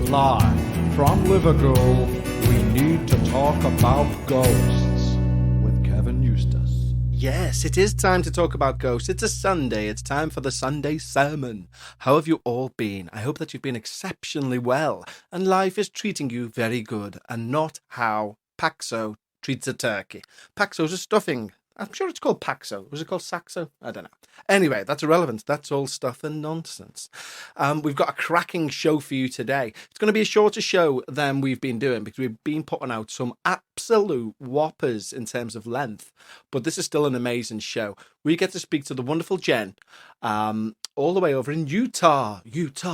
Live from Liverpool, we need to talk about ghosts with Kevin Eustace. Yes, it is time to talk about ghosts. It's a Sunday. It's time for the Sunday sermon. How have you all been? I hope that you've been exceptionally well and life is treating you very good and not how Paxo treats a turkey. Paxo's a stuffing. I'm sure it's called Paxo. Was it called Saxo? I don't know. Anyway, that's irrelevant. That's all stuff and nonsense. We've got a cracking show for you today. It's going to be a shorter show than we've been doing because we've been putting out some absolute whoppers in terms of length. But this is still an amazing show. We get to speak to the wonderful Jenn, all the way over in Utah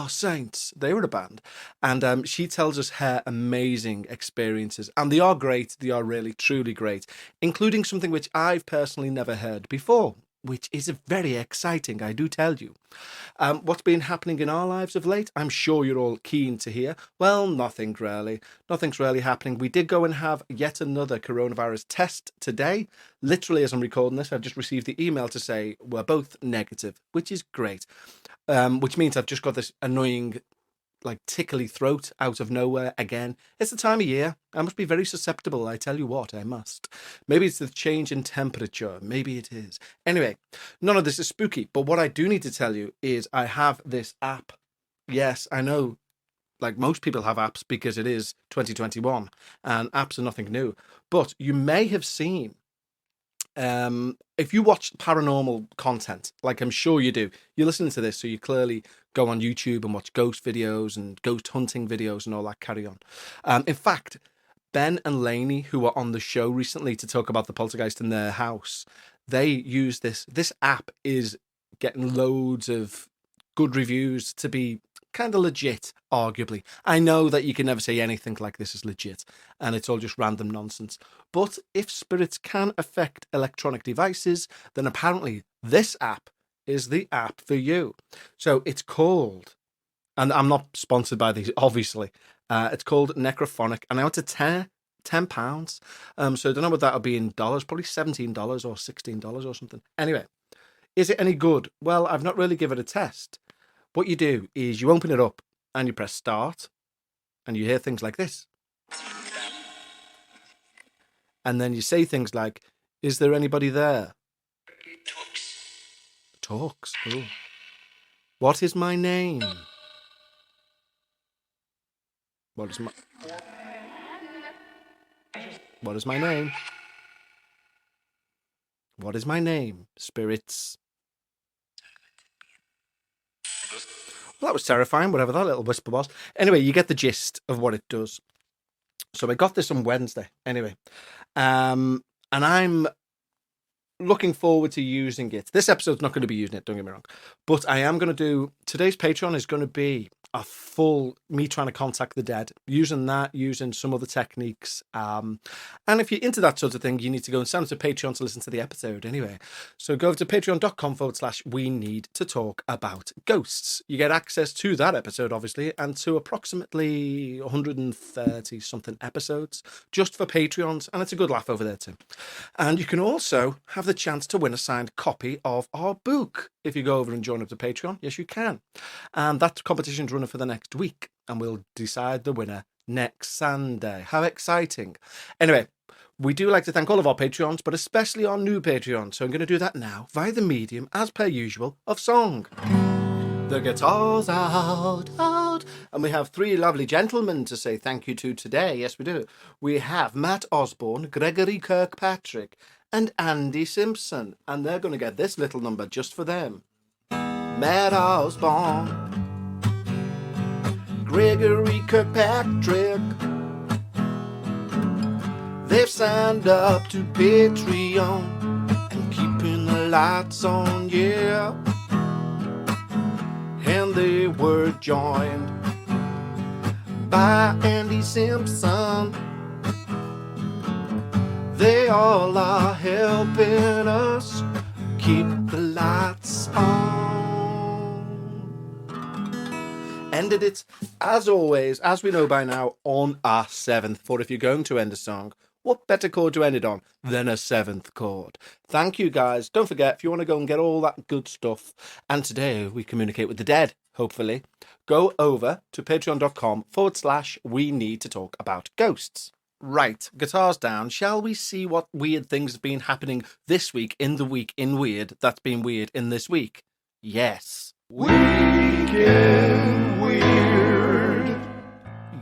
Saints. They were a band. And she tells us her amazing experiences. And they are great. They are really, truly great, including something which I've personally never heard before, which is very exciting, I do tell you. What's been happening in our lives of late? I'm sure you're all keen to hear. Well, nothing really. Nothing's really happening. We did go and have yet another coronavirus test today. Literally, as I'm recording this, I've just received the email to say we're both negative, which is great. Which means I've just got this annoying tickly throat out of nowhere again. It's the time of year. I must be very susceptible, I tell you what, I must. Maybe it's the change in temperature. Maybe it is. Anyway, none of this is spooky, but what I do need to tell you is I have this app. Yes, I know, like most people have apps because it is 2021 and apps are nothing new. But you may have seen, if you watch paranormal content, like I'm sure you do, you're listening to this, so you clearly go on YouTube and watch ghost videos and ghost hunting videos and all that carry on. In fact, Ben and Lainey, who were on the show recently to talk about the poltergeist in their house, they use this. This app is getting loads of good reviews to be kind of legit, arguably. I know that you can never say anything like this is legit and it's all just random nonsense. But if spirits can affect electronic devices, then apparently this app is the app for you. So it's called, and I'm not sponsored by these, obviously, it's called Necrophonic, and now it's £10. So I don't know what that'll be in dollars, probably $17 or $16 or something. Anyway, is it any good? Well, I've not really given it a test. What you do is you open it up and you press start and you hear things like this. And then you say things like, is there anybody there? Talks. Oh. What is my name? What is my name? What is my name, spirits? Well, that was terrifying, whatever that little whisper was. Anyway, you get the gist of what it does. So I got this on Wednesday. Anyway, and I'm looking forward to using it. This episode's not going to be using it, don't get me wrong. But I am going to do, today's Patreon is going to be a full me trying to contact the dead, using some other techniques. And if you're into that sort of thing, you need to go and sign up to Patreon to listen to the episode anyway. So go over to patreon.com/we need to talk about ghosts. You get access to that episode, obviously, and to approximately 130 something episodes just for Patreons. And it's a good laugh over there too. And you can also have the chance to win a signed copy of our book if you go over and join up to Patreon. Yes, you can. And that competition's running for the next week, and we'll decide the winner next Sunday. How exciting. Anyway, we do like to thank all of our Patreons, but especially our new Patreons. So I'm going to do that now via the medium, as per usual, of song. The guitar's out. And we have three lovely gentlemen to say thank you to today. Yes, we do. We have Matt Osborne, Gregory Kirkpatrick, and Andy Simpson. And they're going to get this little number just for them. Matt Osborne, Gregory Kirkpatrick, they've signed up to Patreon and keeping the lights on, yeah. And they were joined by Andy Simpson. They all are helping us keep the lights on. Ended it, as always, as we know by now, on our 7th. For if you're going to end a song, What better chord to end it on than a seventh chord? Thank you, guys. Don't forget, if you want to go and get all that good stuff, and today we communicate with the dead, hopefully, go over to patreon.com/we need to talk about ghosts. Right, guitars down. Shall we see what weird things have been happening this week in the week in weird that's been weird in this week? Yes. Weekend Weird.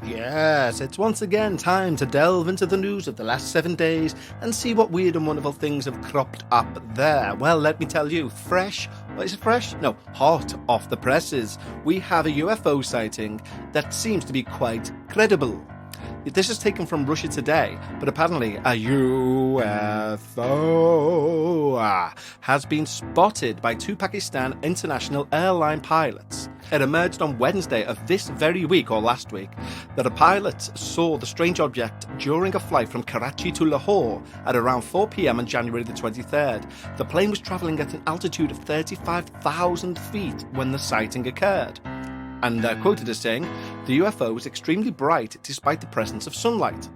Yes, it's once again time to delve into the news of the last 7 days and see what weird and wonderful things have cropped up there. Well, let me tell you, fresh, is it fresh? No, hot off the presses, we have a UFO sighting that seems to be quite credible. This is taken from Russia Today, but apparently a UFO has been spotted by 2 Pakistan international airline pilots. It emerged on Wednesday of this very week, or last week, that a pilot saw the strange object during a flight from Karachi to Lahore at around 4 p.m. on January the 23rd. The plane was travelling at an altitude of 35,000 feet when the sighting occurred. And they're quoted as saying, the UFO was extremely bright despite the presence of sunlight.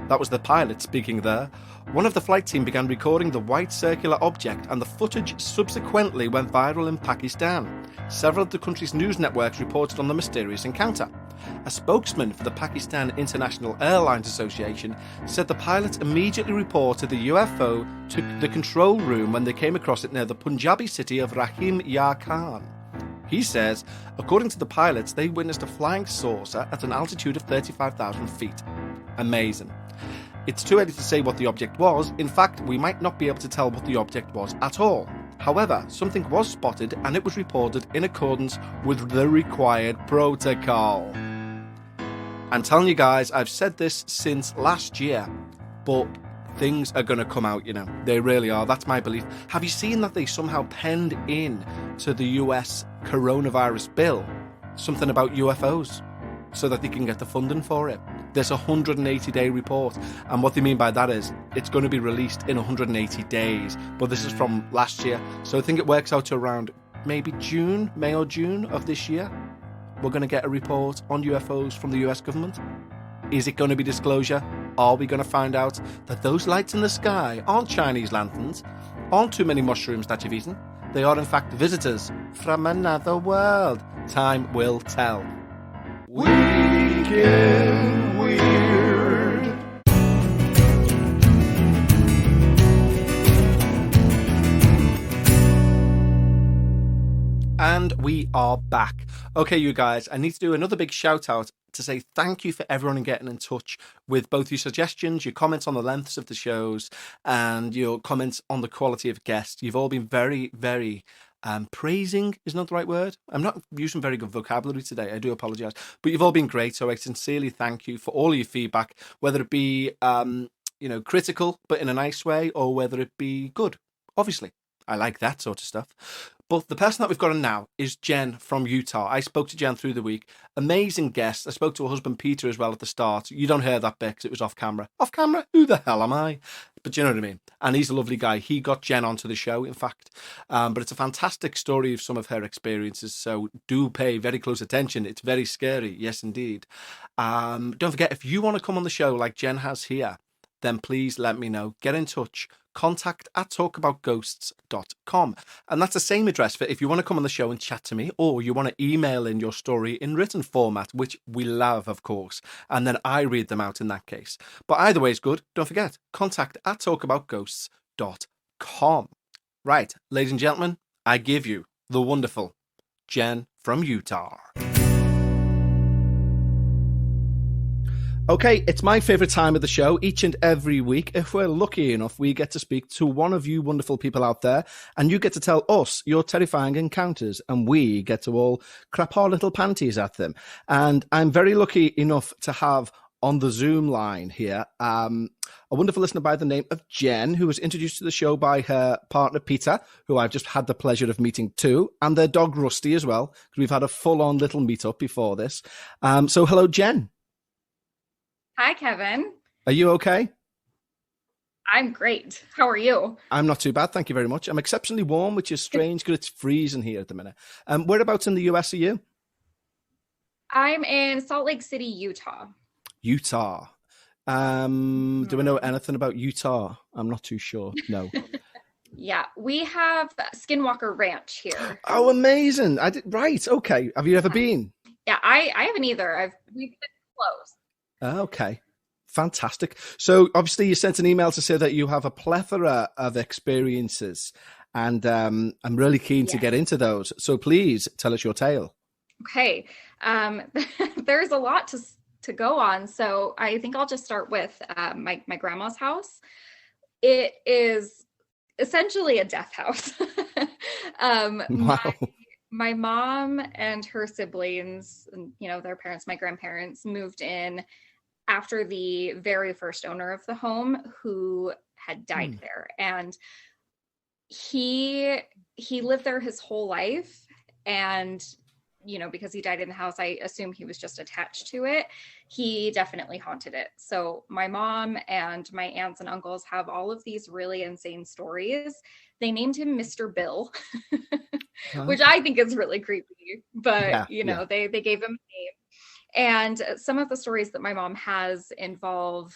That was the pilot speaking there. One of the flight team began recording the white circular object, and the footage subsequently went viral in Pakistan. Several of the country's news networks reported on the mysterious encounter. A spokesman for the Pakistan International Airlines Association said the pilots immediately reported the UFO to the control room when they came across it near the Punjabi city of Rahim Yar Khan. He says, according to the pilots, they witnessed a flying saucer at an altitude of 35,000 feet. Amazing. It's too early to say what the object was. In fact, we might not be able to tell what the object was at all. However, something was spotted and it was reported in accordance with the required protocol. I'm telling you guys, I've said this since last year, but things are going to come out, you know. They really are. That's my belief. Have you seen that they somehow penned in to the US coronavirus bill something about UFOs so that they can get the funding for it? There's a 180-day report, and what they mean by that is it's going to be released in 180 days. But this is from last year, so I think it works out to around maybe May or June of this year. We're going to get a report on UFOs from the US government. Is it going to be disclosure? Are we going to find out that those lights in the sky aren't Chinese lanterns, aren't too many mushrooms that you've eaten? They are in fact visitors from another world. Time will tell. Weekend Weird. And we are back. Okay, you guys, I need to do another big shout out to say thank you for everyone getting in touch with both your suggestions, your comments on the lengths of the shows, and your comments on the quality of guests. You've all been very, very praising is not the right word. I'm not using very good vocabulary today. I do apologize, but you've all been great. So I sincerely thank you for all of your feedback, whether it be, critical, but in a nice way, or whether it be good. Obviously, I like that sort of stuff. But the person that we've got on now is Jenn from Utah. I spoke to Jenn through the week. Amazing guest. I spoke to her husband Peter as well at the start. You don't hear that bit because it was off camera. Off camera? Who the hell am I? But you know what I mean. And he's a lovely guy. He got Jenn onto the show, in fact. But it's a fantastic story of some of her experiences. So do pay very close attention. It's very scary. Yes, indeed. Don't forget, if you want to come on the show like Jenn has here, then please let me know. Get in touch. contact@talkaboutghosts.com. And that's the same address for if you want to come on the show and chat to me, or you want to email in your story in written format, which we love, of course, and then I read them out in that case. But either way is good. Don't forget, contact@talkaboutghosts.com. Right, ladies and gentlemen, I give you the wonderful Jenn from Utah. Okay, it's my favourite time of the show. Each and every week, if we're lucky enough, we get to speak to one of you wonderful people out there, and you get to tell us your terrifying encounters, and we get to all crap our little panties at them. And I'm very lucky enough to have on the Zoom line here a wonderful listener by the name of Jenn, who was introduced to the show by her partner Peter, who I've just had the pleasure of meeting too, and their dog Rusty as well, because we've had a full-on little meet-up before this. So hello, Jenn. Hi, Kevin. Are you okay? I'm great. How are you? I'm not too bad, thank you very much. I'm exceptionally warm, which is strange because it's freezing here at the minute. Whereabouts in the US are you? I'm in Salt Lake City, Utah. Utah. Do we know Hmm. anything about Utah? I'm not too sure. No. Yeah, we have Skinwalker Ranch here. Oh, amazing! I did right. Okay. Have you ever been? Yeah, I haven't either. We've been close. Okay. Fantastic. So obviously you sent an email to say that you have a plethora of experiences, and I'm really keen to get Yes. into those. So please tell us your tale. Okay. Um, there's a lot to go on, so I think I'll just start with my grandma's house. It is essentially a death house. My Wow. my mom and her siblings, and, their parents, my grandparents, moved in after the very first owner of the home who had died Hmm. there, and he he lived there his whole life. And because he died in the house, I assume he was just attached to it. He definitely haunted it. So my mom and my aunts and uncles have all of these really insane stories. They named him Mr. Bill, which Okay. I think is really creepy, but Yeah. Yeah. they gave him a name. And some of the stories that my mom has involve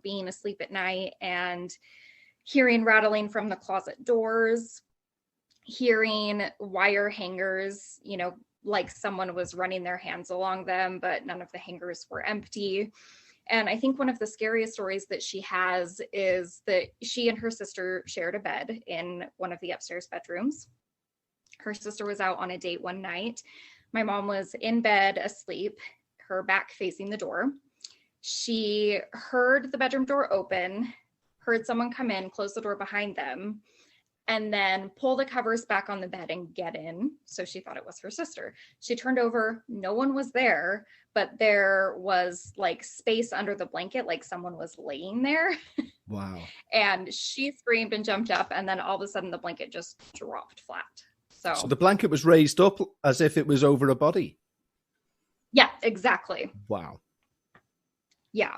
being asleep at night and hearing rattling from the closet doors, hearing wire hangers, like someone was running their hands along them, but none of the hangers were empty. And I think one of the scariest stories that she has is that she and her sister shared a bed in one of the upstairs bedrooms. Her sister was out on a date one night. My mom was in bed asleep, her back facing the door. She heard the bedroom door open, heard someone come in, close the door behind them, and then pull the covers back on the bed and get in. So she thought it was her sister. She turned over, no one was there, but there was like space under the blanket, like someone was laying there. Wow. And she screamed and jumped up, and then all of a sudden the blanket just dropped flat. So So, the blanket was raised up as if it was over a body. yeah, exactly. Wow. Yeah.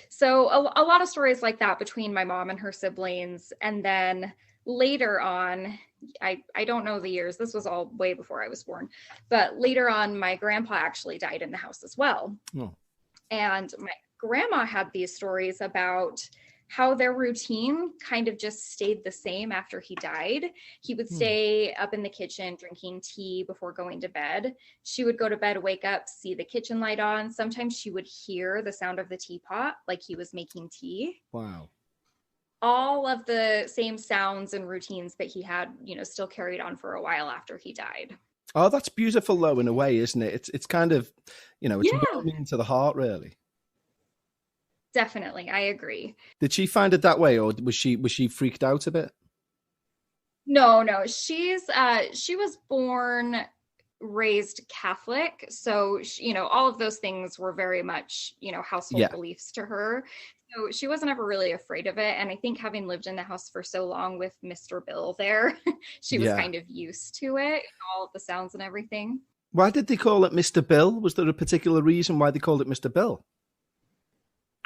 So a lot of stories like that between my mom and her siblings. And then later on, I don't know the years. This was all way before I was born. But later on, my grandpa actually died in the house as well. Oh. And my grandma had these stories about how their routine kind of just stayed the same after he died. He would Hmm. stay up in the kitchen drinking tea before going to bed. She would go to bed, wake up, see the kitchen light on. Sometimes she would hear the sound of the teapot, like he was making tea. Wow. All of the same sounds and routines that he had, still carried on for a while after he died. Oh, that's beautiful though, in a way, isn't it? It's kind of, it's Yeah, warming to the heart, really. definitely. I agree. Did she find it that way, or was she freaked out a bit? No. She was born, raised Catholic, so all of those things were very much household Yeah. beliefs to her. So she wasn't ever really afraid of it. And I think having lived in the house for so long with Mr. Bill there, she was Yeah. kind of used to it, all of the sounds and everything. Why did they call it Mr. Bill? Was there a particular reason why they called it Mr. Bill?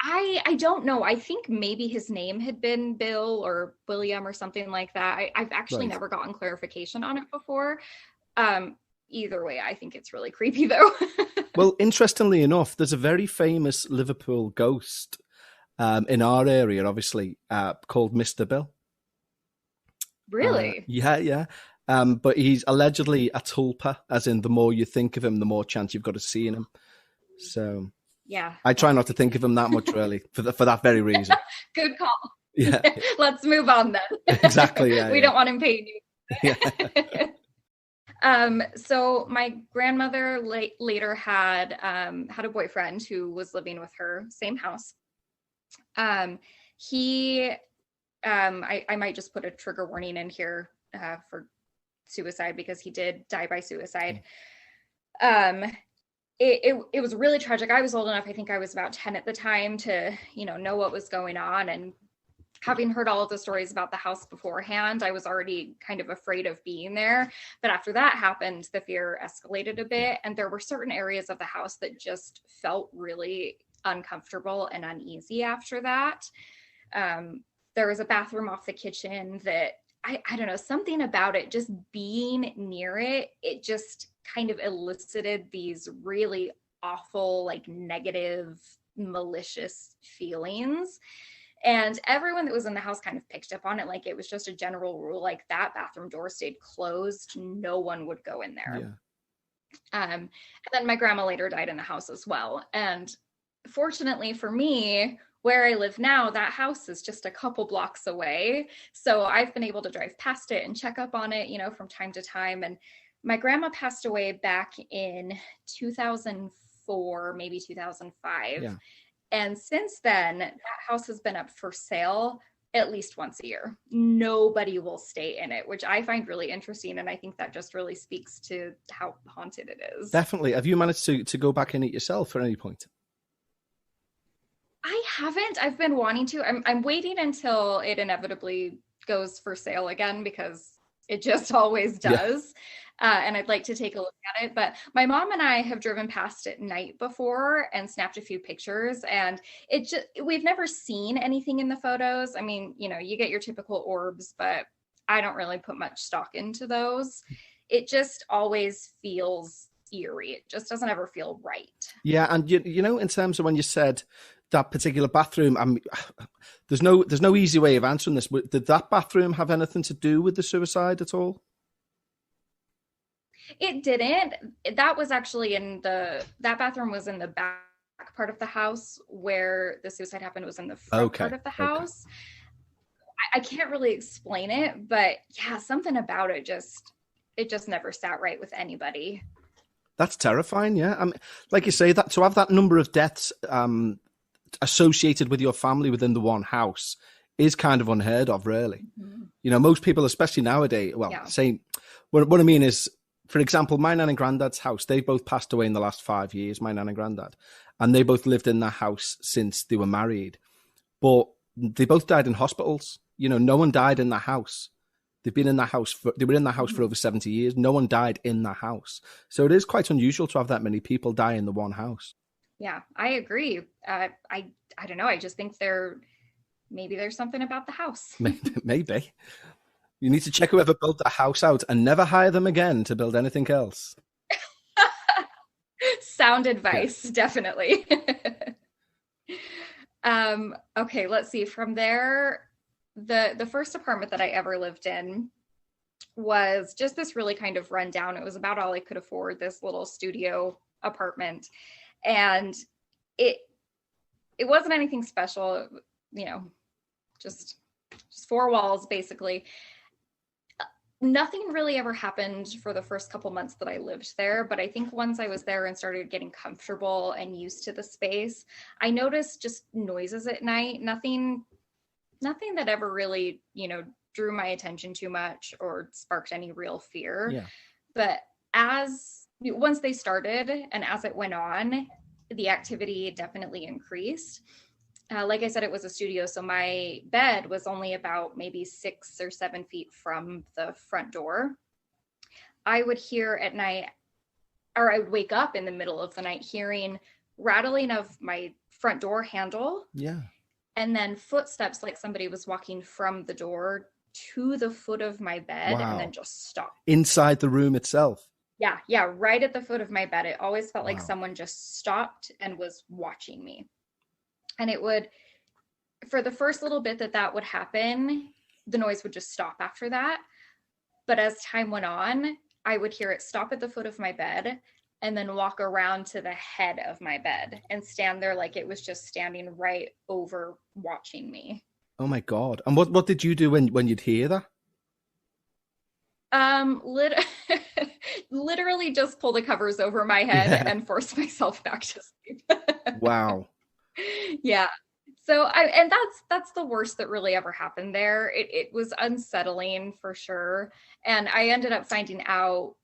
I don't know. I think maybe his name had been Bill or William or something like that. I've actually Right. never gotten clarification on it before. Um, Either way, I think it's really creepy though. Well, interestingly enough, there's a very famous Liverpool ghost in our area, obviously, called Mr. Bill. Really? Yeah, yeah. But he's allegedly a tulpa, as in the more you think of him, the more chance you've got of seeing him. So Yeah, I try that's not to think of creepy. him that much, really, for that very reason. Good call. Yeah, Let's move on then. exactly. Yeah, We yeah, don't want him paying yeah. you. So my grandmother later had a boyfriend who was living with her, same house. He I might just put a trigger warning in here for suicide because he did die by suicide. Um, it was really tragic. I was old enough, I think I was about 10 at the time, to know what was going on. And having heard all of the stories about the house beforehand, I was already kind of afraid of being there. But after that happened, the fear escalated a Yeah. bit, and there were certain areas of the house that just felt really uncomfortable and uneasy after that. There was a bathroom off the kitchen that I don't know, something about it, just being near it, it just kind of elicited these really awful, like negative malicious feelings. And everyone that was in the house kind of picked up on it. Like it was just a general rule, like that bathroom door stayed closed. No one would go in there. And then my grandma later died in the house as well. And fortunately for me, where I live now, that house is just a couple blocks away. So I've been able to drive past it and check up on it, from time to time. And my grandma passed away back in 2004, maybe 2005. Yeah. And since then, that house has been up for sale at least once a year. Nobody will stay in it, which I find really interesting. And I think that just really speaks to how haunted it is. Definitely. Have you managed to go back in it yourself at any point? I haven't. I've been wanting to. I'm waiting until it inevitably goes for sale again, because it just always does. And I'd like to take a look at it. But my mom and I have driven past it night before and snapped a few pictures. And we've never seen anything in the photos. I mean, you get your typical orbs, but I don't really put much stock into those. It just always feels eerie. It just doesn't ever feel right. Yeah. And, in terms of when you said that particular bathroom, there's no easy way of answering this. Did that bathroom have anything to do with the suicide at all? It didn't. That was actually that bathroom was in the back part of the house. Where the suicide happened was in the front part of the house. I can't really explain it, but yeah, something about it just never sat right with anybody. That's terrifying. Yeah. Like you say, that to have that number of deaths associated with your family within the one house is kind of unheard of, really. Mm-hmm. Most people, especially nowadays, saying what I mean is, for example, my nan and granddad's house, they both passed away in the last 5 years, my nan and granddad, and they both lived in that house since they were married, but they both died in hospitals. No one died in that house. They were in that house for over 70 years. No one died in that house. So it is quite unusual to have that many people die in the one house. Yeah, I agree. I don't know. I just think maybe there's something about the house. Maybe. You need to check whoever built that house out and never hire them again to build anything else. Sound advice, definitely. Okay, let's see. From there, the first apartment that I ever lived in was just this really kind of rundown. It was about all I could afford, this little studio apartment. And it wasn't anything special, just four walls, basically. Nothing really ever happened for the first couple months that I lived there, but I think once I was there and started getting comfortable and used to the space, I noticed just noises at night. Nothing that ever really, drew my attention too much or sparked any real fear. Yeah. But once they started and as it went on, the activity definitely increased. Like I said, it was a studio, so my bed was only about maybe 6 or 7 feet from the front door. I would hear at night, or I would wake up in the middle of the night hearing rattling of my front door handle. Yeah. And then footsteps, like somebody was walking from the door to the foot of my bed. Wow. And then just stop. Inside the room itself? Yeah, right at the foot of my bed. It always felt like someone just stopped and was watching me. And it would, for the first little bit that would happen, the noise would just stop after that. But as time went on, I would hear it stop at the foot of my bed and then walk around to the head of my bed and stand there like it was just standing right over watching me. Oh my God. And what did you do when you'd hear that? Literally just pull the covers over my head and force myself back to sleep. Wow. Yeah. So that's the worst that really ever happened there. It was unsettling for sure. And I ended up finding out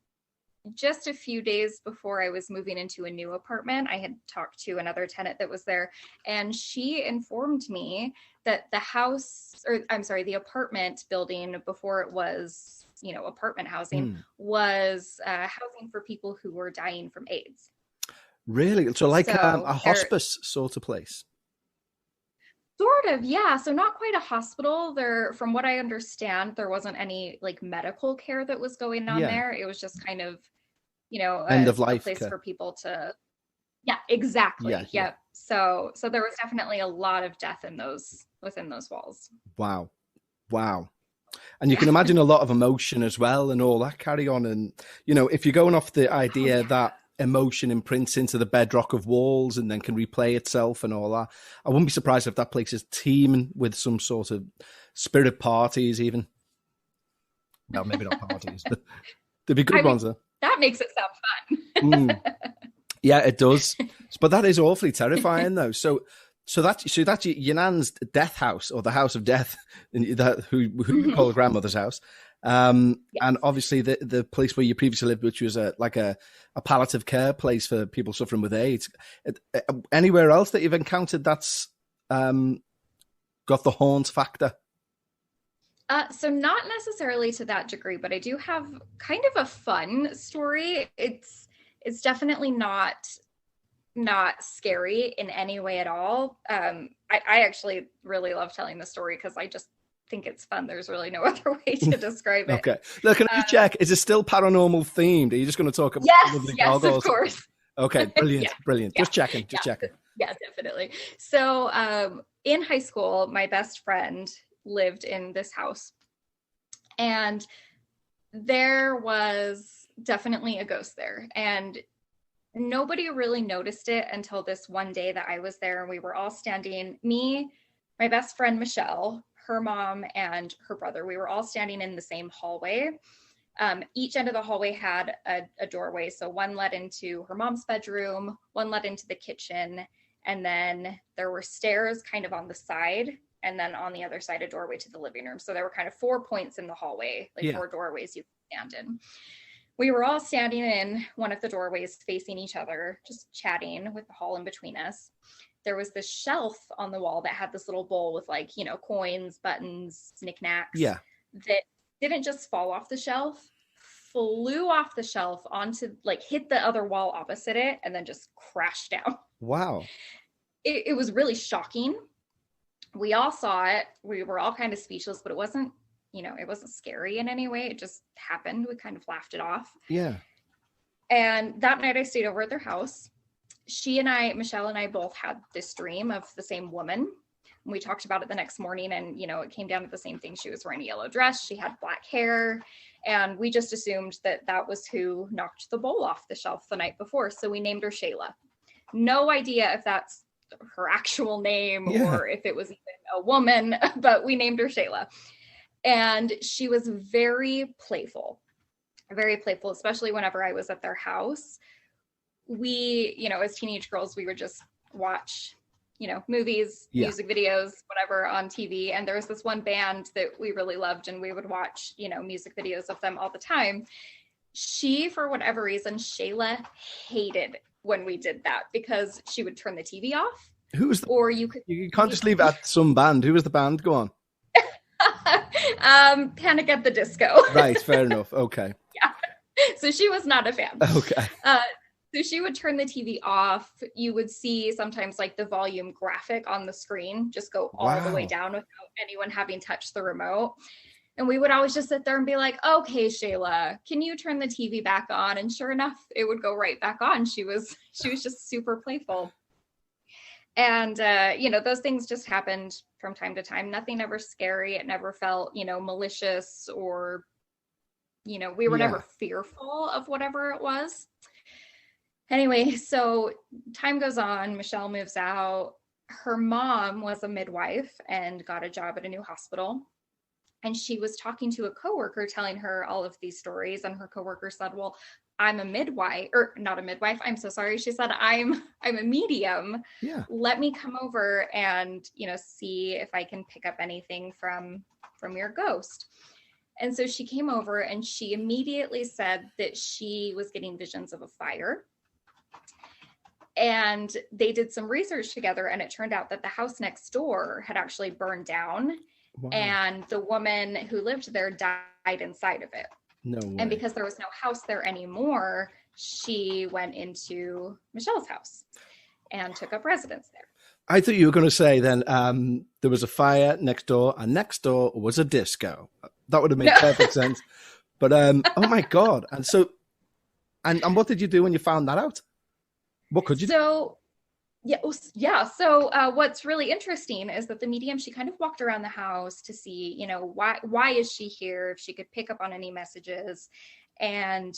just a few days before I was moving into a new apartment. I had talked to another tenant that was there, and she informed me that the apartment building, before it was, apartment housing, was housing for people who were dying from AIDS. Really? So like a hospice sort of place? Sort of, yeah. So not quite a hospital. From what I understand, there wasn't any like medical care that was going on there. It was just kind of, end of life place for people to. Yeah, exactly. Yep. So there was definitely a lot of death in those within those walls. Wow. Wow. And you Yeah. can imagine a lot of emotion as well and all that carry on. And, if you're going off the idea that emotion imprints into the bedrock of walls and then can replay itself and all that, I wouldn't be surprised if that place is teeming with some sort of spirit parties even. Well, maybe not parties, but there'd be good ones though. That makes it sound fun. Yeah, it does. But that is awfully terrifying though. So that's your nan's death house, or the house of death, who you call a grandmother's house. Yes. And obviously the place where you previously lived, which was a palliative care place for people suffering with AIDS. Anywhere else that you've encountered that's got the haunt factor? So not necessarily to that degree, but I do have kind of a fun story. It's definitely not scary in any way at all. I actually really love telling the story because I just think it's fun. There's really no other way to describe it. Okay. Look, can I just check? Is it still paranormal themed? Are you just going to talk about Yes, of course. Okay, brilliant, brilliant. Yeah. Just checking. Yeah, definitely. So in high school, my best friend lived in this house, and there was definitely a ghost there, and nobody really noticed it until this one day that I was there, and we were all standing, me, my best friend Michelle, her mom, and her brother. We were all standing in the same hallway. Each end of the hallway had a doorway. So one led into her mom's bedroom, one led into the kitchen, and then there were stairs kind of on the side, and then on the other side, a doorway to the living room. So there were kind of 4 points in the hallway, like 4 doorways you could stand in. We were all standing in one of the doorways facing each other, just chatting with the hall in between us. There was this shelf on the wall that had this little bowl with coins, buttons, knickknacks. Yeah. That didn't just fall off the shelf, flew off the shelf onto hit the other wall opposite it, and then just crashed down. Wow. It was really shocking. We all saw it. We were all kind of speechless, but it wasn't scary in any way. It just happened. We kind of laughed it off. Yeah. And that night I stayed over at their house. Michelle and I both had this dream of the same woman. We talked about it the next morning, and, it came down to the same thing. She was wearing a yellow dress. She had black hair, and we just assumed that was who knocked the bowl off the shelf the night before. So we named her Shayla. No idea if that's her actual name or if it was even a woman, but we named her Shayla. And she was very playful, especially whenever I was at their house. We, as teenage girls, we would just watch, movies, music videos, whatever on TV. And there was this one band that we really loved, and we would watch, music videos of them all the time. For whatever reason, Shayla hated when we did that because she would turn the TV off. You can't just leave it at some band. Who was the band? Go on. Panic at the Disco. Right, fair enough. Okay. Yeah. So she was not a fan. Okay. So she would turn the TV off. You would see sometimes the volume graphic on the screen just go all the way down without anyone having touched the remote. And we would always just sit there and be like, okay, Shayla, can you turn the TV back on? And sure enough, it would go right back on. She was just super playful. And, those things just happened from time to time. Nothing ever scary. It never felt, malicious or, we were never fearful of whatever it was. Anyway, so time goes on. Michelle moves out. Her mom was a midwife and got a job at a new hospital. And she was talking to a coworker, telling her all of these stories. And her coworker said, well, I'm a midwife, or not a midwife. I'm so sorry. She said, I'm a medium. Yeah. Let me come over and, see if I can pick up anything from your ghost. And so she came over, and she immediately said that she was getting visions of a fire. And they did some research together, and it turned out that the house next door had actually burned down. Wow. And the woman who lived there died inside of it. No way. And because there was no house there anymore, she went into Michelle's house and took up residence there. I thought you were going to say then there was a fire next door, and next door was a disco. That would have made perfect sense. But oh my God. And so, and what did you do when you found that out? What could you do? So Yeah, yeah. So what's really interesting is that the medium, she kind of walked around the house to see, why is she here, if she could pick up on any messages. And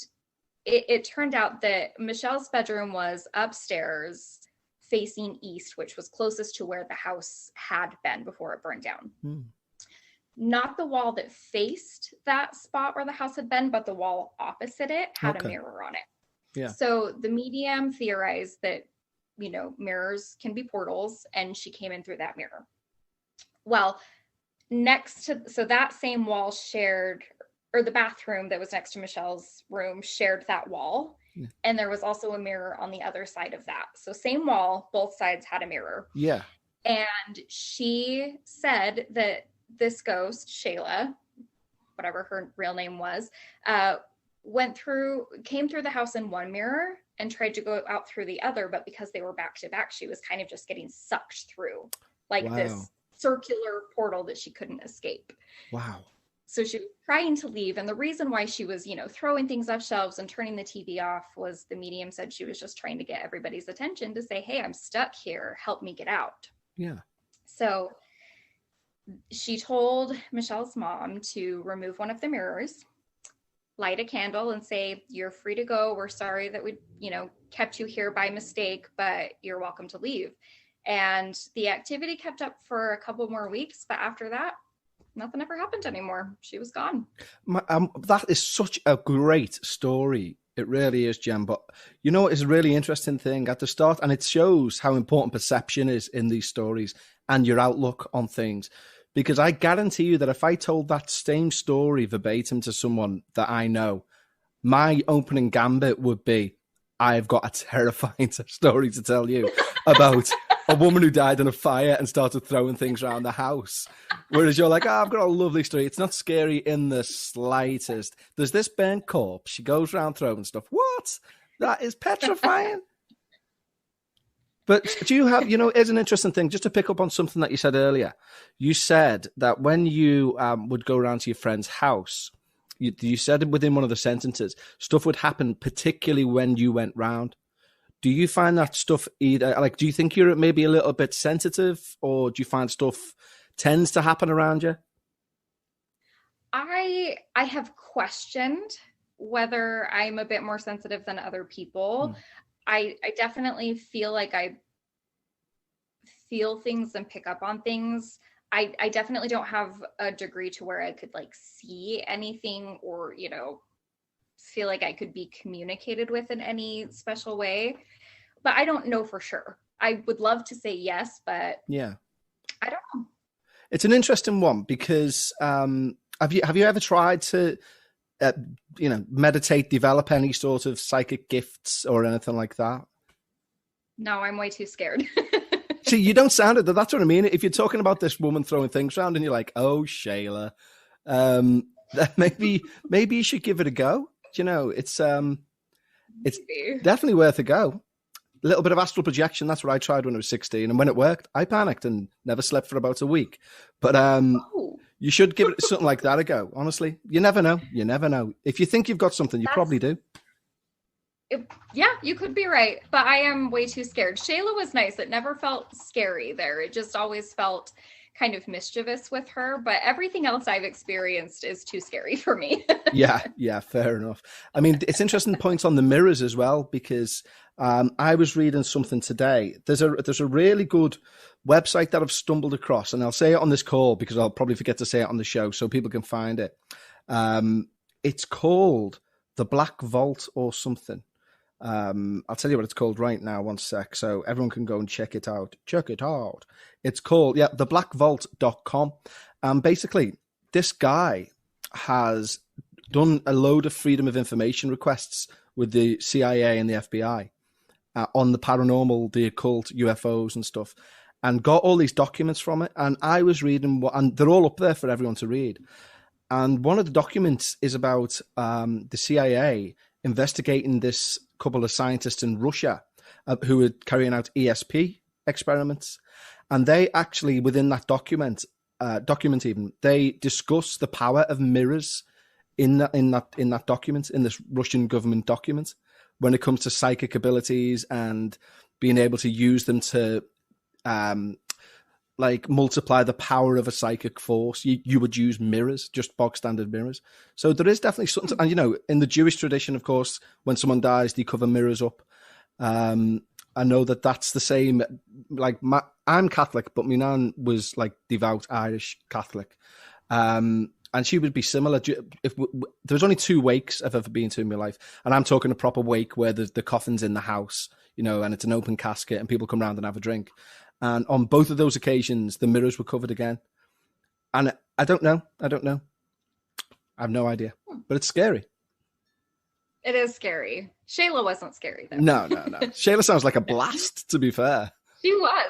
it turned out that Michelle's bedroom was upstairs facing east, which was closest to where the house had been before it burned down. Not the wall that faced that spot where the house had been, but the wall opposite it had a mirror on it. Yeah. So the medium theorized that, mirrors can be portals, and she came in through that mirror. Well, so that same wall shared, or the bathroom that was next to Michelle's room shared that wall. Yeah. And there was also a mirror on the other side of that. So same wall, both sides had a mirror. Yeah. And she said that this ghost, Shayla, whatever her real name was, came through the house in one mirror and tried to go out through the other, but because they were back to back, she was kind of just getting sucked through this circular portal that she couldn't escape. Wow. So she was trying to leave, and the reason why she was, throwing things off shelves and turning the TV off was the medium said she was just trying to get everybody's attention to say, hey, I'm stuck here, help me get out. Yeah. So she told Michelle's mom to remove one of the mirrors, light a candle, and say, you're free to go. We're sorry that we, kept you here by mistake, but you're welcome to leave. And the activity kept up for a couple more weeks, but after that, nothing ever happened anymore. She was gone. That is such a great story. It really is, Jen. But it's a really interesting thing at the start, and it shows how important perception is in these stories and your outlook on things. Because I guarantee you that if I told that same story verbatim to someone that I know, my opening gambit would be, I've got a terrifying story to tell you about a woman who died in a fire and started throwing things around the house. Whereas you're like, I've got a lovely story. It's not scary in the slightest. There's this burnt corpse. She goes around throwing stuff. What? That is petrifying. But do you have, it's an interesting thing, just to pick up on something that you said earlier. You said that when you would go around to your friend's house, you said within one of the sentences, stuff would happen, particularly when you went round. Do you find that stuff do you think you're maybe a little bit sensitive, or do you find stuff tends to happen around you? I have questioned whether I'm a bit more sensitive than other people. I definitely feel like I feel things and pick up on things. I definitely don't have a degree to where I could see anything or, feel like I could be communicated with in any special way, but I don't know for sure. I would love to say yes, but yeah, I don't know. It's an interesting one because have you ever tried to meditate, develop any sort of psychic gifts or anything like that? No, I'm way too scared. See, you don't sound it. That's what I mean. If you're talking about this woman throwing things around and you're like, oh, Shayla, maybe you should give it a go. It's definitely worth a go. A little bit of astral projection. That's what I tried when I was 16. And when it worked, I panicked and never slept for about a week. But you should give it something like that a go. Honestly, you never know. You never know. If you think you've got something, you probably do. Yeah, you could be right. But I am way too scared. Shayla was nice. It never felt scary there. It just always felt kind of mischievous with her. But everything else I've experienced is too scary for me. Yeah, fair enough. I mean, it's interesting points on the mirrors as well, because I was reading something today. There's a really good website that I've stumbled across, and I'll say it on this call because I'll probably forget to say it on the show so people can find it. It's called The Black Vault or something. I'll tell you what it's called right now, one sec, so everyone can go and check it out. It's called theblackvault.com. Basically, this guy has done a load of freedom of information requests with the CIA and the FBI on the paranormal, the occult, UFOs and stuff, and got all these documents from it. And I was reading, and they're all up there for everyone to read. And one of the documents is about the CIA investigating this couple of scientists in Russia who were carrying out ESP experiments. And they actually, within that document even, they discuss the power of mirrors in that document, in this Russian government document, when it comes to psychic abilities and being able to use them to like multiply the power of a psychic force. You would use mirrors, just bog standard mirrors. So there is definitely something, and you know, in the Jewish tradition, of course, when someone dies, they cover mirrors up. I know that that's the same. Like I'm Catholic, but my nan was like devout Irish Catholic, and she would be similar. If there was only 2 wakes I've ever been to in my life, and I'm talking a proper wake where the coffin's in the house, you know, and it's an open casket, and people come around and have a drink. And on both of those occasions, the mirrors were covered again. And I don't know. I have no idea. But it's scary. It is scary. Shayla wasn't scary, though. No. Shayla sounds like a blast, to be fair. She was.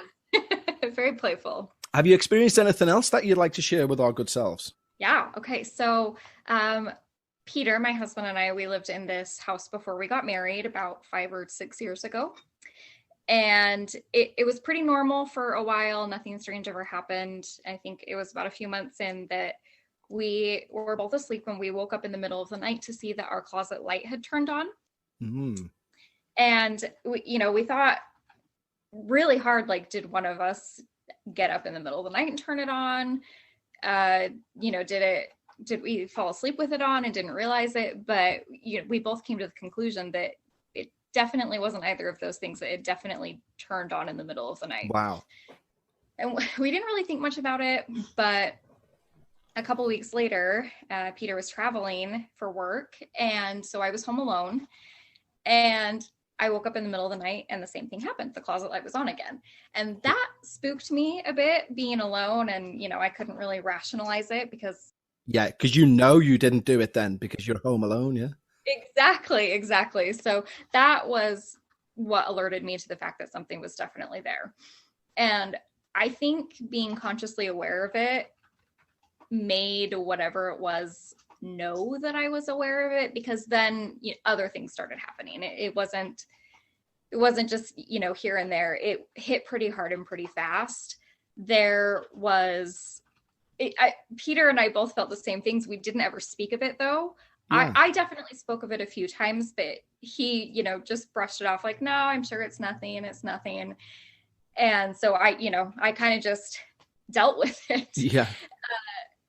Very playful. Have you experienced anything else that you'd like to share with our good selves? Yeah. Okay. So Peter, my husband, and I, we lived in this house before we got married about 5 or 6 years ago. And it was pretty normal for a while. Nothing strange ever happened. I think it was about a few months in that we were both asleep when we woke up in the middle of the night to see that our closet light had turned on. Mm. And we thought really hard, like, did one of us get up in the middle of the night and turn it on? Did we fall asleep with it on and didn't realize it? But we both came to the conclusion that definitely wasn't either of those things. That it definitely turned on in the middle of the night. Wow. And we didn't really think much about it, but a couple of weeks later, Peter was traveling for work, and so I was home alone, and I woke up in the middle of the night and the same thing happened. The closet light was on again. And that spooked me a bit, being alone, and I couldn't really rationalize it because you didn't do it then because you're home alone. Yeah. Exactly. So that was what alerted me to the fact that something was definitely there. And I think being consciously aware of it made whatever it was know that I was aware of it, because then other things started happening. It wasn't just, here and there. It hit pretty hard and pretty fast. Peter and I both felt the same things. We didn't ever speak of it though. Yeah. I definitely spoke of it a few times, but he, just brushed it off like, no, I'm sure it's nothing. And so I kind of just dealt with it. Yeah.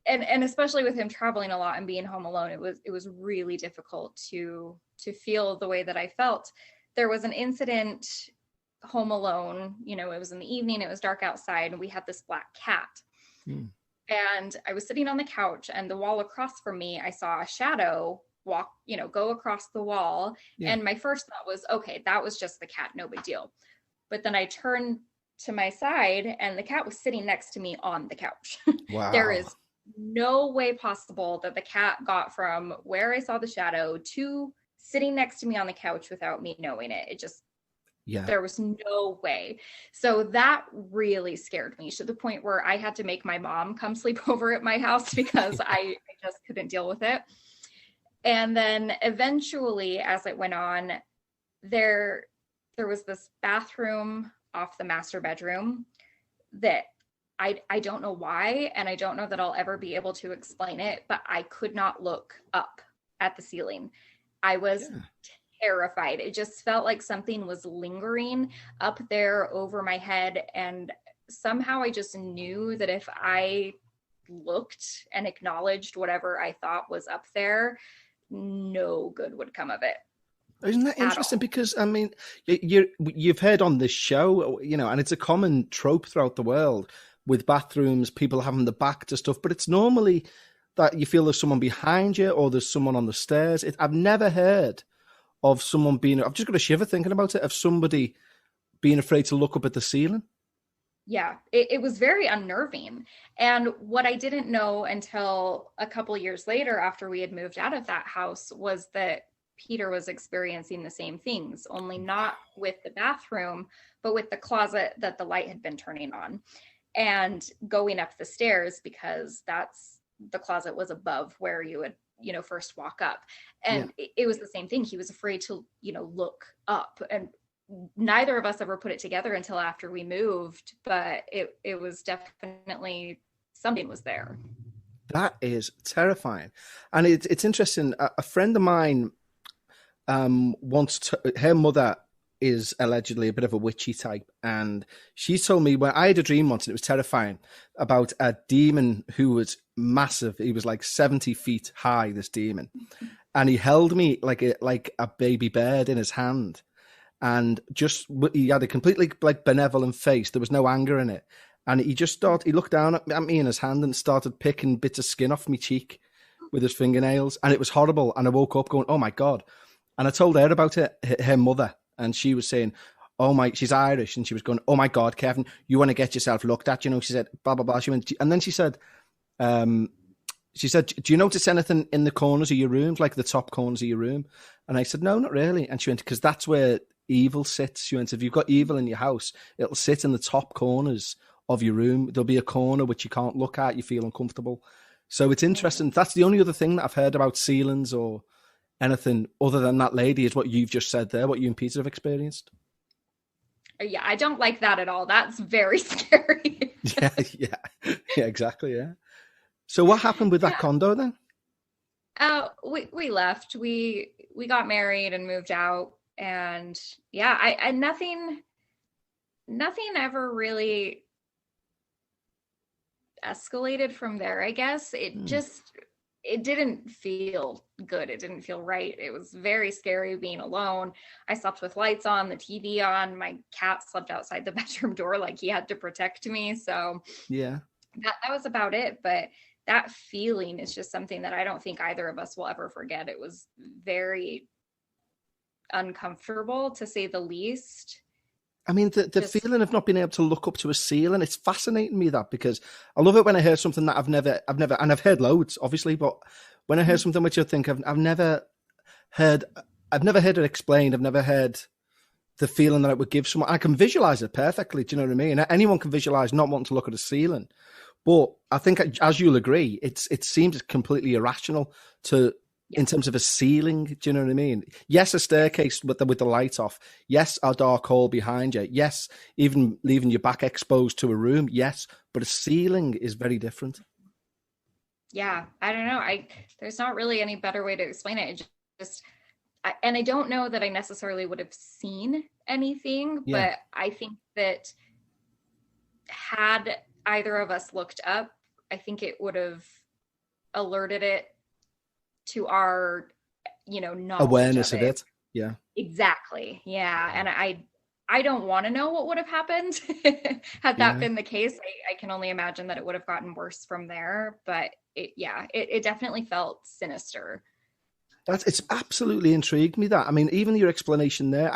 And especially with him traveling a lot and being home alone, it was really difficult to feel the way that I felt. There was an incident home alone, it was in the evening, it was dark outside, and we had this black cat. And I was sitting on the couch, and the wall across from me, I saw a shadow walk, go across the wall. Yeah. And my first thought was, okay, that was just the cat, no big deal. But then I turned to my side and the cat was sitting next to me on the couch. Wow. There is no way possible that the cat got from where I saw the shadow to sitting next to me on the couch without me knowing it. It just, there was no way. So that really scared me to the point where I had to make my mom come sleep over at my house because I just couldn't deal with it. And then eventually, as it went on, there was this bathroom off the master bedroom that I don't know why, and I don't know that I'll ever be able to explain it, but I could not look up at the ceiling. I was terrified. It just felt like something was lingering up there over my head, and somehow I just knew that if I looked and acknowledged whatever I thought was up there, no good would come of it. Isn't that interesting? Because I mean, you've heard on this show, and it's a common trope throughout the world with bathrooms, people having the back to stuff, but it's normally that you feel there's someone behind you or there's someone on the stairs. I've never heard of someone being, I've just got a shiver thinking about it, of somebody being afraid to look up at the ceiling. Yeah, it was very unnerving. And what I didn't know until a couple of years later, after we had moved out of that house, was that Peter was experiencing the same things, only not with the bathroom, but with the closet that the light had been turning on and going up the stairs, because the closet was above where you would, first walk up. And it was the same thing. He was afraid to, look up, and neither of us ever put it together until after we moved, but it was definitely something was there. That is terrifying. And it's interesting. A friend of mine, her mother is allegedly a bit of a witchy type, and she told me when I had a dream once, and it was terrifying, about a demon who was massive. He was like 70 feet high, this demon, and he held me like a baby bird in his hand, and he had a completely like benevolent face. There was no anger in it, and he looked down at me in his hand and started picking bits of skin off my cheek with his fingernails, and it was horrible. And I woke up going, "Oh my God." And I told her about it, her mother, and she was saying, "Oh my," she's Irish, and she was going, "Oh my God, Kevin, you want to get yourself looked at?" She said, "Blah blah blah." And then um, she said, "Do you notice anything in the corners of your rooms, like the top corners of your room?" And I said, "No, not really." And she went, "Because that's where evil sits." She went, "If you've got evil in your house, it'll sit in the top corners of your room. There'll be a corner which you can't look at. You feel uncomfortable." So it's interesting. That's the only other thing that I've heard about ceilings or anything other than that lady is what you've just said there, what you and Peter have experienced. Yeah, I don't like that at all. That's very scary. yeah, exactly. Yeah. So what happened with that condo then? We left. We got married and moved out, and yeah, I nothing ever really escalated from there. I guess it didn't feel good. It didn't feel right. It was very scary being alone. I slept with lights on, the TV on. My cat slept outside the bedroom door like he had to protect me. So yeah, that was about it. But that feeling is just something that I don't think either of us will ever forget. It was very uncomfortable, to say the least. I mean, the feeling of not being able to look up to a ceiling, it's fascinating me, that, because I love it when I hear something that I've never, and I've heard loads, obviously, but when I hear something which I think I've never heard it explained, I've never heard the feeling that it would give someone. I can visualize it perfectly. Do you know what I mean? Anyone can visualize not wanting to look at a ceiling, but I think, as you'll agree, it seems completely irrational in terms of a ceiling. Do you know what I mean? Yes, a staircase with the light off. Yes, a dark hall behind you. Yes, even leaving your back exposed to a room. Yes, but a ceiling is very different. Yeah, I don't know. There's not really any better way to explain it. And I don't know that I necessarily would have seen anything, but I think that had either of us looked up, I think it would have alerted it to our, knowledge awareness of it. Yeah, exactly. Yeah. And I don't want to know what would have happened had that been the case. I can only imagine that it would have gotten worse from there, but it definitely felt sinister. It's absolutely intrigued me, that. I mean, even your explanation there,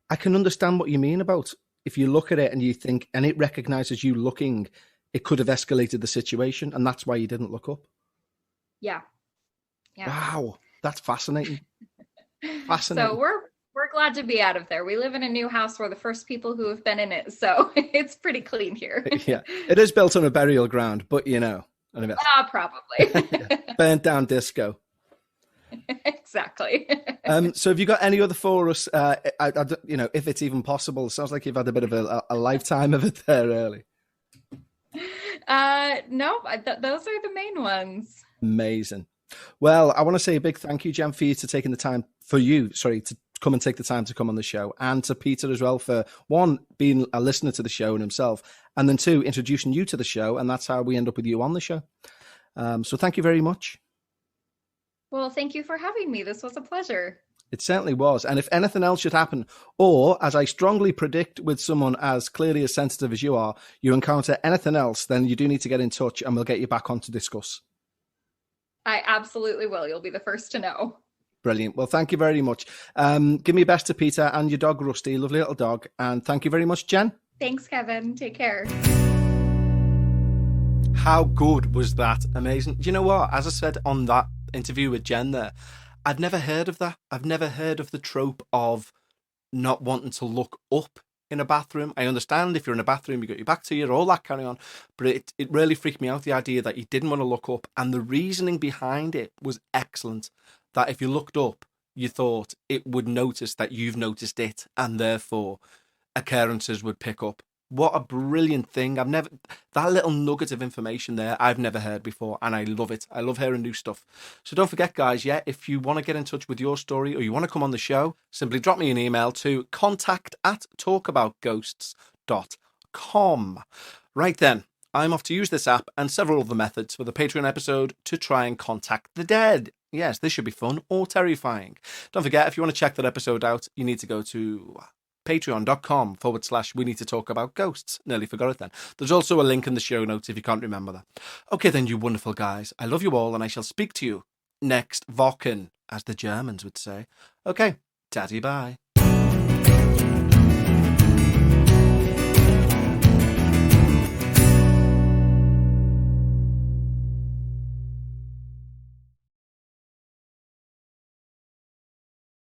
I can understand what you mean about if you look at it and you think, and it recognizes you looking, it could have escalated the situation, and that's why you didn't look up. Yeah. Wow, that's fascinating. Fascinating. So we're glad to be out of there. We live in a new house. We're the first people who have been in it, so it's pretty clean here. Yeah, it is built on a burial ground, but probably. Burnt down disco. Exactly. So have you got any other for us? If it's even possible. It sounds like you've had a bit of a lifetime of it there early. No, those are the main ones. Amazing. Well, I want to say a big thank you, Jen, to taking the time to come and take the time to come on the show, and to Peter as well for, one, being a listener to the show and himself, and then two, introducing you to the show, and that's how we end up with you on the show. So thank you very much. Well, thank you for having me. This was a pleasure. It certainly was. And if anything else should happen, or, as I strongly predict with someone as clearly as sensitive as you are, you encounter anything else, then you do need to get in touch and we'll get you back on to discuss. I absolutely will. You'll be the first to know. Brilliant. Well, thank you very much. Give me best to Peter and your dog, Rusty, lovely little dog. And thank you very much, Jen. Thanks, Kevin. Take care. How good was that? Amazing. Do you know what? As I said on that interview with Jen there, I'd never heard of that. I've never heard of the trope of not wanting to look up in a bathroom. I understand if you're in a bathroom, you got your back to you, all that carry on. But it really freaked me out, the idea that you didn't want to look up. And the reasoning behind it was excellent. That if you looked up, you thought it would notice that you've noticed it, and therefore occurrences would pick up. What a brilliant thing. That little nugget of information there, I've never heard before, and I love it. I love hearing new stuff. So don't forget, guys, if you want to get in touch with your story or you want to come on the show, simply drop me an email to contact@talkaboutghosts.com. Right then, I'm off to use this app and several other methods for the Patreon episode to try and contact the dead. Yes, this should be fun or terrifying. Don't forget, if you want to check that episode out, you need to go to patreon.com/we need to talk about ghosts. Nearly forgot it then. There's also a link in the show notes if you can't remember that. Okay then, you wonderful guys. I love you all, and I shall speak to you next Wochen, as the Germans would say. Okay, daddy bye.